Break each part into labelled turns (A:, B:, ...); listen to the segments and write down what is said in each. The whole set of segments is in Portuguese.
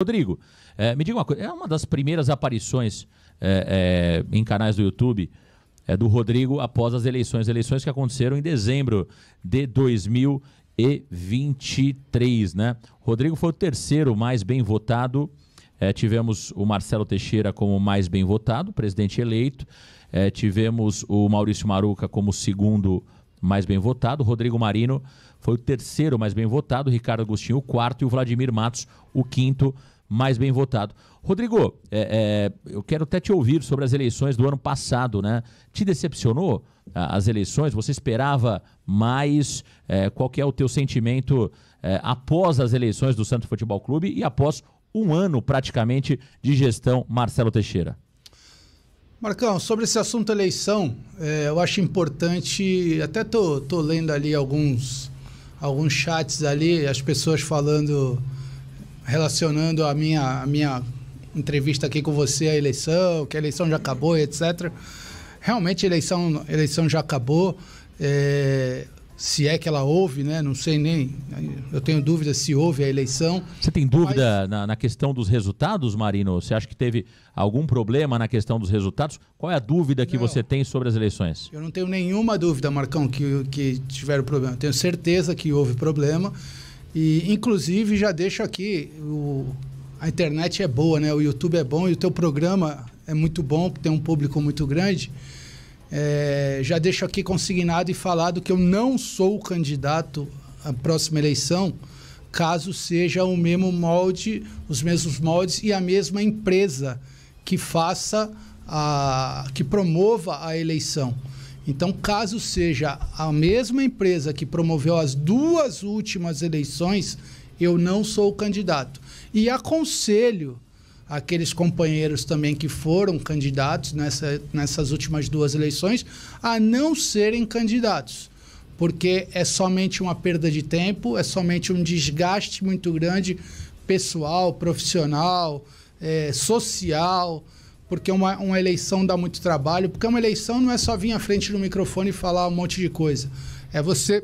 A: Rodrigo, me diga uma coisa, é uma das primeiras aparições em canais do YouTube do Rodrigo após as eleições que aconteceram em dezembro de 2023, né? Rodrigo foi o terceiro mais bem votado, tivemos o Marcelo Teixeira como mais bem votado, presidente eleito, tivemos o Maurício Maruca como segundo mais bem votado, Rodrigo Marino foi o terceiro mais bem votado, Ricardo Agostinho o quarto e o Vladimir Matos o quinto mais bem votado. Rodrigo, eu quero até te ouvir sobre as eleições do ano passado, né? Te decepcionou as eleições? Você esperava mais? Qual que é o teu sentimento após as eleições do Santos Futebol Clube e após um ano praticamente de gestão Marcelo Teixeira?
B: Marcão, sobre esse assunto eleição, eu acho importante, até tô lendo ali alguns chats ali, as pessoas falando, relacionando a minha entrevista aqui com você à eleição, que a eleição já acabou, etc. Realmente a eleição já acabou, se é que ela houve, né? Não sei nem, eu tenho dúvida se houve a eleição.
A: Você tem dúvida na questão dos resultados, Marino? Você acha que teve algum problema na questão dos resultados? Qual é a dúvida que você tem sobre as eleições?
B: Eu não tenho nenhuma dúvida, Marcão, que tiveram problema. Tenho certeza que houve problema e, inclusive, já deixo aqui, a internet é boa, né? O YouTube é bom e o teu programa é muito bom, tem um público muito grande. Já deixo aqui consignado e falado que eu não sou o candidato à próxima eleição, caso seja o mesmo molde, os mesmos moldes e a mesma empresa que que promova a eleição. Então, caso seja a mesma empresa que promoveu as duas últimas eleições, eu não sou o candidato. E aconselho aqueles companheiros também que foram candidatos nessas últimas duas eleições a não serem candidatos, porque é somente uma perda de tempo, é somente um desgaste muito grande, pessoal, profissional, social, porque uma eleição dá muito trabalho, porque uma eleição não é só vir à frente do microfone e falar um monte de coisa, é você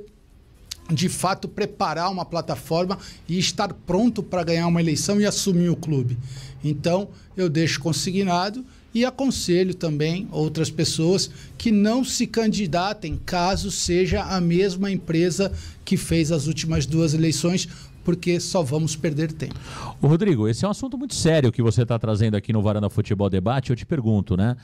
B: de fato preparar uma plataforma e estar pronto para ganhar uma eleição e assumir o clube. Então, eu deixo consignado e aconselho também outras pessoas que não se candidatem caso seja a mesma empresa que fez as últimas duas eleições, porque só vamos perder tempo.
A: Ô Rodrigo, esse é um assunto muito sério que você está trazendo aqui no Varanda Futebol Debate. Eu te pergunto, né?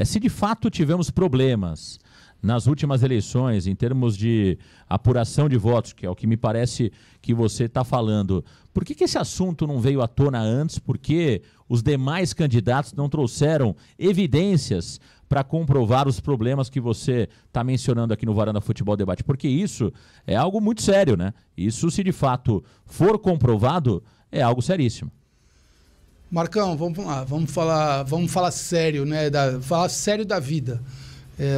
A: Se de fato tivemos problemas nas últimas eleições, em termos de apuração de votos, que é o que me parece que você está falando, por que esse assunto não veio à tona antes? Por que os demais candidatos não trouxeram evidências para comprovar os problemas que você está mencionando aqui no Varanda Futebol Debate? Porque isso é algo muito sério, né? Isso, se de fato for comprovado, é algo seríssimo.
B: Marcão, vamos lá, vamos falar sério, né? Falar sério da vida.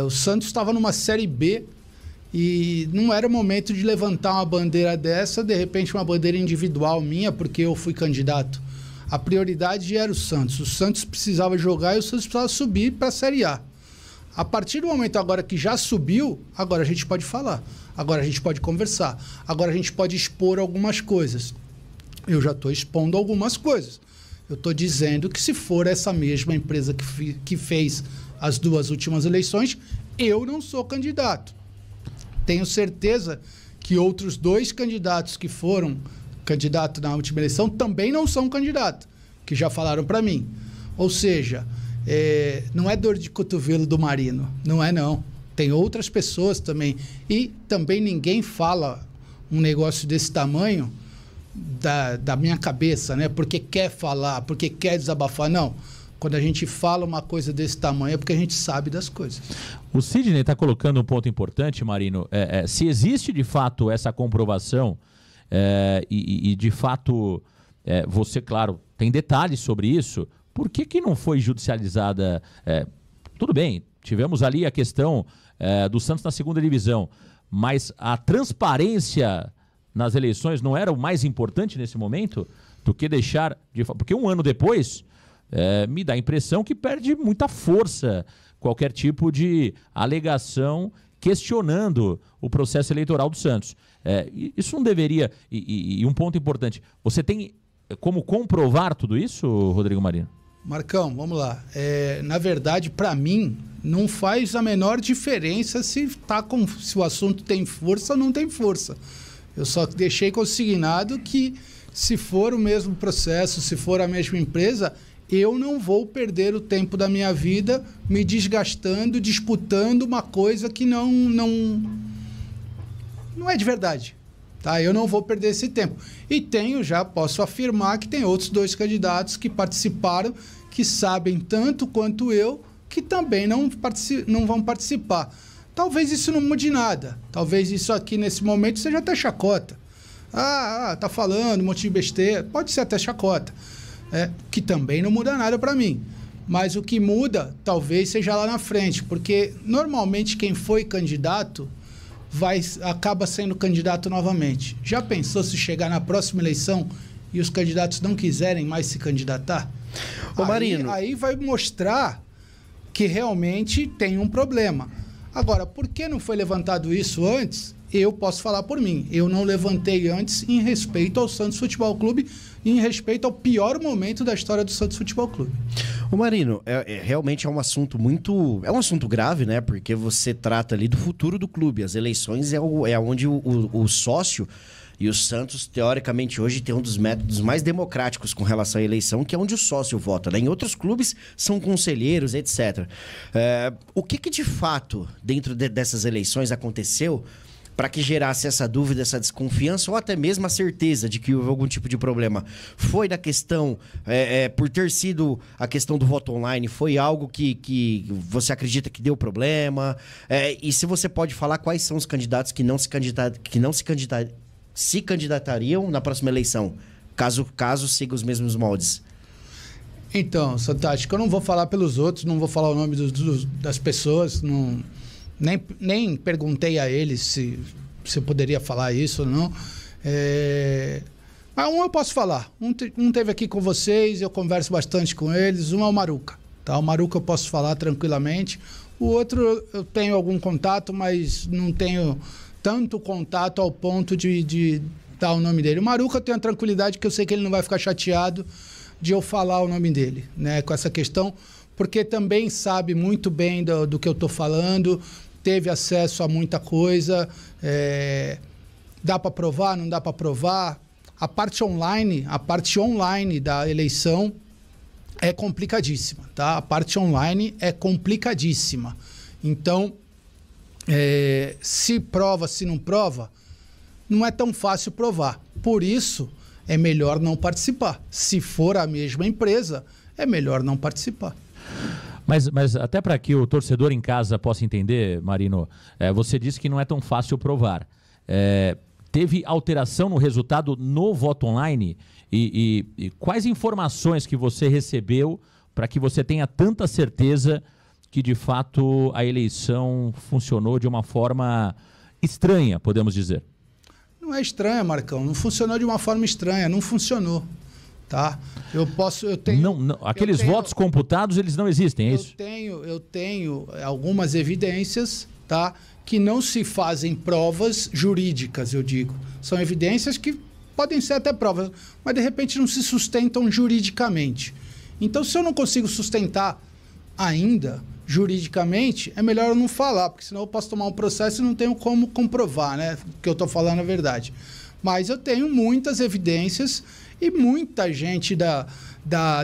B: O Santos estava numa Série B e não era o momento de levantar uma bandeira dessa, de repente uma bandeira individual minha, porque eu fui candidato. A prioridade era o Santos. O Santos precisava jogar e o Santos precisava subir para a Série A. A partir do momento agora que já subiu, agora a gente pode falar, agora a gente pode conversar, agora a gente pode expor algumas coisas. Eu já estou expondo algumas coisas. Eu estou dizendo que se for essa mesma empresa que fez as duas últimas eleições, eu não sou candidato. Tenho certeza que outros dois candidatos que foram candidatos na última eleição também não são candidatos, que já falaram para mim. Ou seja, não é dor de cotovelo do Marino, não é não. Tem outras pessoas também. E também ninguém fala um negócio desse tamanho da minha cabeça, né? Porque quer falar, porque quer desabafar, não. Quando a gente fala uma coisa desse tamanho é porque a gente sabe das coisas.
A: O Sidney está colocando um ponto importante, Marino. Se existe de fato essa comprovação e de fato você, claro, tem detalhes sobre isso, por que não foi judicializada? Tudo bem, tivemos ali a questão do Santos na segunda divisão, mas a transparência nas eleições não era o mais importante nesse momento do que deixar de... Porque um ano depois... me dá a impressão que perde muita força qualquer tipo de alegação questionando o processo eleitoral do Santos. Isso não deveria... E um ponto importante, você tem como comprovar tudo isso, Rodrigo Marino?
B: Marcão, vamos lá. Na verdade, para mim, não faz a menor diferença se o assunto tem força ou não tem força. Eu só deixei consignado que, se for o mesmo processo, se for a mesma empresa, eu não vou perder o tempo da minha vida me desgastando, disputando uma coisa que não é de verdade. Tá? Eu não vou perder esse tempo. E posso afirmar que tem outros 2 candidatos que participaram, que sabem tanto quanto eu, que também não vão participar. Talvez isso não mude nada. Talvez isso aqui, nesse momento, seja até chacota. Tá falando um monte de besteira. Pode ser até chacota. Que também não muda nada para mim. Mas o que muda, talvez, seja lá na frente. Porque, normalmente, quem foi candidato acaba sendo candidato novamente. Já pensou se chegar na próxima eleição e os candidatos não quiserem mais se candidatar?
C: Marino,
B: aí vai mostrar que realmente tem um problema. Agora, por que não foi levantado isso antes? Eu posso falar por mim. Eu não levantei antes em respeito ao Santos Futebol Clube e em respeito ao pior momento da história do Santos Futebol Clube.
C: Marino, realmente é um assunto grave, né? Porque você trata ali do futuro do clube. As eleições é onde o sócio... E o Santos, teoricamente, hoje tem um dos métodos mais democráticos com relação à eleição, que é onde o sócio vota, né? Em outros clubes, são conselheiros, etc. O que de fato, dentro dessas eleições, aconteceu para que gerasse essa dúvida, essa desconfiança, ou até mesmo a certeza de que houve algum tipo de problema? Foi da questão, por ter sido a questão do voto online, foi algo que você acredita que deu problema? E se você pode falar quais são os candidatos que não se candidatariam na próxima eleição, caso siga os mesmos moldes?
B: Então, Santástico, eu não vou falar pelos outros, não vou falar o nome das pessoas, nem perguntei a eles se eu poderia falar isso ou não. Mas eu posso falar. Um teve aqui com vocês, eu converso bastante com eles. Um é o Maruca. Tá? O Maruca eu posso falar tranquilamente. O outro eu tenho algum contato, mas não tenho tanto contato ao ponto de dar o nome dele. O Maruca eu tenho a tranquilidade que eu sei que ele não vai ficar chateado de eu falar o nome dele, né, com essa questão, porque também sabe muito bem do que eu estou falando, teve acesso a muita coisa, dá para provar, não dá para provar. A parte online da eleição é complicadíssima, tá? A parte online é complicadíssima. Então, se prova, se não prova, não é tão fácil provar. Por isso, é melhor não participar. Se for a mesma empresa, é melhor não participar.
A: Mas até para que o torcedor em casa possa entender, Marino, você disse que não é tão fácil provar. Teve alteração no resultado no voto online? E quais informações que você recebeu para que você tenha tanta certeza que, de fato, a eleição funcionou de uma forma estranha, podemos dizer?
B: Não é estranha, Marcão. Não funcionou de uma forma estranha. Não funcionou. Tá?
A: Aqueles votos computados, eles não existem, é isso?
B: Eu tenho algumas evidências, tá, que não se fazem provas jurídicas, eu digo. São evidências que podem ser até provas, mas de repente não se sustentam juridicamente. Então, se eu não consigo sustentar ainda juridicamente, é melhor eu não falar, porque senão eu posso tomar um processo e não tenho como comprovar, né, que eu estou falando a verdade. Mas eu tenho muitas evidências e muita gente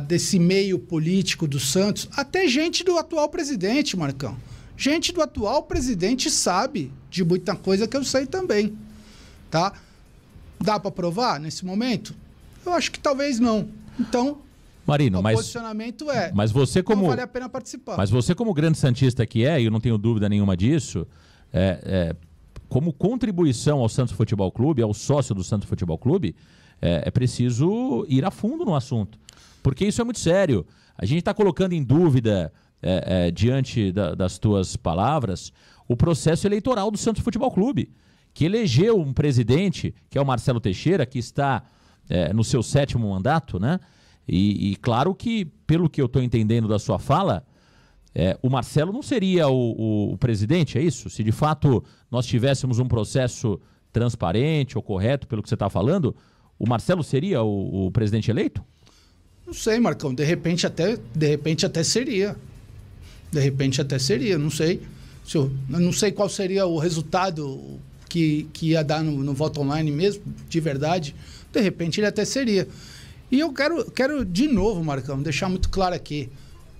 B: desse meio político do Santos, até gente do atual presidente, Marcão. Gente do atual presidente sabe de muita coisa que eu sei também, tá? Dá para provar nesse momento? Eu acho que talvez não. Então,
A: Marino,
B: o posicionamento
A: mas você como,
B: não vale a pena participar.
A: Mas você, como grande santista que e eu não tenho dúvida nenhuma disso, como contribuição ao Santos Futebol Clube, ao sócio do Santos Futebol Clube, é preciso ir a fundo no assunto. Porque isso é muito sério. A gente está colocando em dúvida, diante das tuas palavras, o processo eleitoral do Santos Futebol Clube, que elegeu um presidente, que é o Marcelo Teixeira, que está no seu 7º mandato, né? E claro que, pelo que eu estou entendendo da sua fala, o Marcelo não seria o presidente, é isso? Se de fato nós tivéssemos um processo transparente ou correto, pelo que você está falando, o Marcelo seria o presidente eleito?
B: Não sei, Marcão. De repente até seria. De repente até seria, não sei. Eu não sei qual seria o resultado que ia dar no voto online mesmo, de verdade. De repente ele até seria. E eu quero de novo, Marcão, deixar muito claro aqui.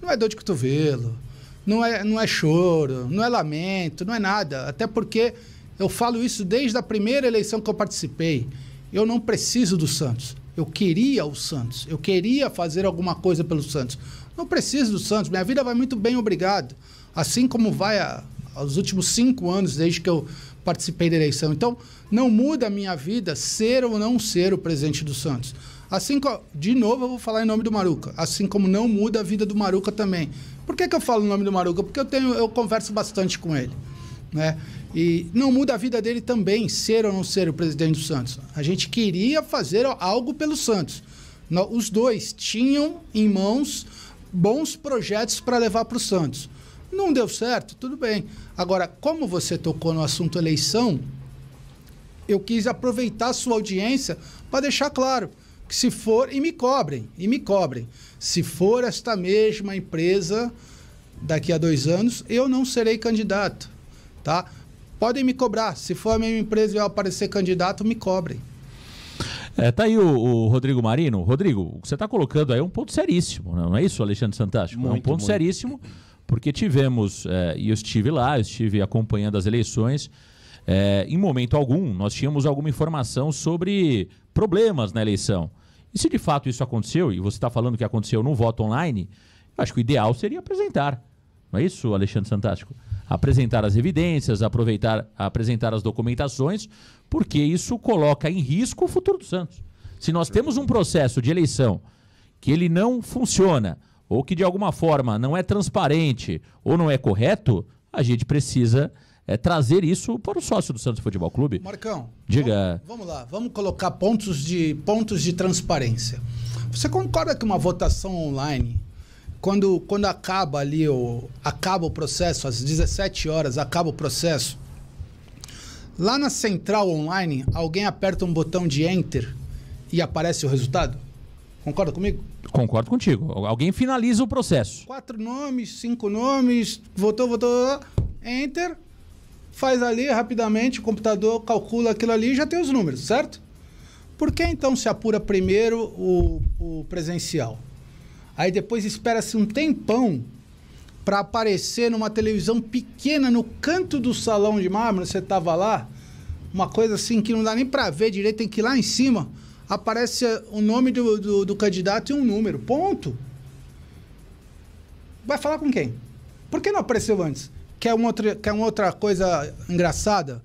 B: Não é dor de cotovelo, não é choro, não é lamento, não é nada. Até porque eu falo isso desde a primeira eleição que eu participei. Eu não preciso do Santos. Eu queria o Santos. Eu queria fazer alguma coisa pelo Santos. Não preciso do Santos. Minha vida vai muito bem, obrigado. Assim como vai aos últimos 5 anos, desde que eu participei da eleição. Então, não muda a minha vida ser ou não ser o presidente do Santos. Assim, de novo, eu vou falar em nome do Maruca. Assim como não muda a vida do Maruca também. Por que eu falo em nome do Maruca? Porque eu converso bastante com ele, né? E não muda a vida dele também, ser ou não ser o presidente do Santos. A gente queria fazer algo pelo Santos. Os dois tinham em mãos bons projetos para levar para o Santos. Não deu certo, tudo bem. Agora, como você tocou no assunto eleição, eu quis aproveitar a sua audiência para deixar claro que se for, e me cobrem, se for esta mesma empresa daqui a 2 anos, eu não serei candidato, tá? Podem me cobrar. Se for a mesma empresa e eu aparecer candidato, me cobrem.
A: Tá aí o Rodrigo Marino. Rodrigo, o que você está colocando aí é um ponto seríssimo, não é isso, Alexandre Santástico? É um ponto seríssimo, porque tivemos, e eu estive acompanhando as eleições, em momento algum, nós tínhamos alguma informação sobre problemas na eleição. E se de fato isso aconteceu, e você está falando que aconteceu no voto online, eu acho que o ideal seria apresentar. Não é isso, Alexandre Santástico? Apresentar as evidências, apresentar as documentações, porque isso coloca em risco o futuro do Santos. Se nós temos um processo de eleição que ele não funciona, ou que de alguma forma não é transparente ou não é correto, a gente precisa trazer isso para o sócio do Santos Futebol Clube.
B: Marcão,
A: diga.
B: Vamos lá, vamos colocar pontos de transparência. Você concorda que uma votação online, quando acaba ali acaba o processo, às 17 horas acaba o processo, lá na central online, alguém aperta um botão de Enter e aparece o resultado? Concorda comigo?
A: Concordo contigo. Alguém finaliza o processo.
B: 4 nomes, 5 nomes, votou, Enter, faz ali rapidamente, o computador calcula aquilo ali e já tem os números, certo? Por que então se apura primeiro o presencial? Aí depois espera-se um tempão para aparecer numa televisão pequena no canto do salão de mármore, você estava lá, uma coisa assim que não dá nem para ver direito, tem que ir lá em cima, aparece o nome do candidato e um número, ponto. Vai falar com quem? Por que não apareceu antes? Quer uma outra coisa engraçada,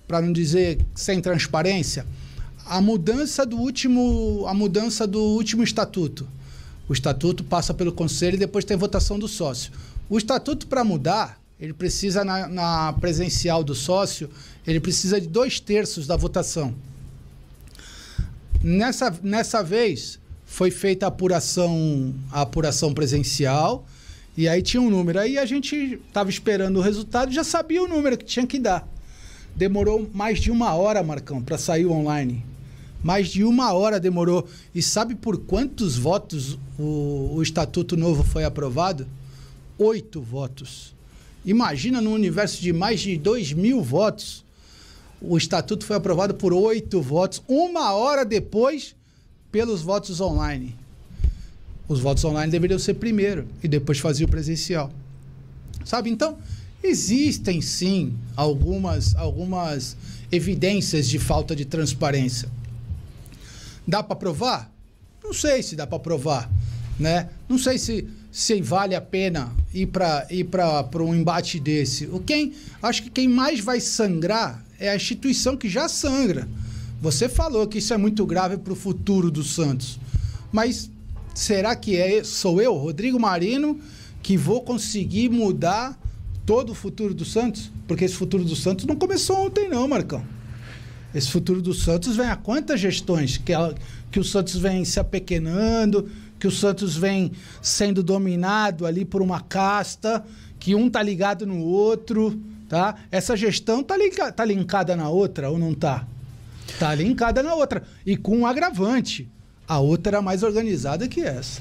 B: para não dizer sem transparência? A mudança do último estatuto. O estatuto passa pelo conselho e depois tem votação do sócio. O estatuto, para mudar, ele precisa, na presencial do sócio, ele precisa de 2/3 da votação. Nessa vez, foi feita a apuração presencial, e aí tinha um número. Aí a gente estava esperando o resultado e já sabia o número que tinha que dar. Demorou mais de 1 hora, Marcão, para sair o online. Mais de 1 hora demorou. E sabe por quantos votos o Estatuto Novo foi aprovado? 8 votos. Imagina, num universo de mais de 2.000 votos, o Estatuto foi aprovado por 8 votos, 1 hora depois, pelos votos online. Os votos online deveriam ser primeiro e depois fazia o presencial. Sabe? Então, existem sim algumas evidências de falta de transparência. Dá para provar? Não sei se dá para provar, né? Não sei se vale a pena ir para um embate desse. Acho que quem mais vai sangrar é a instituição que já sangra. Você falou que isso é muito grave para o futuro do Santos, mas será que sou eu, Rodrigo Marino, que vou conseguir mudar todo o futuro do Santos? Porque esse futuro do Santos não começou ontem não, Marcão. Esse futuro do Santos vem a quantas gestões que o Santos vem se apequenando, que o Santos vem sendo dominado ali por uma casta, que um tá ligado no outro, tá? Essa gestão tá linkada na outra ou não tá? Tá linkada na outra. E com um agravante. A outra era mais organizada que essa.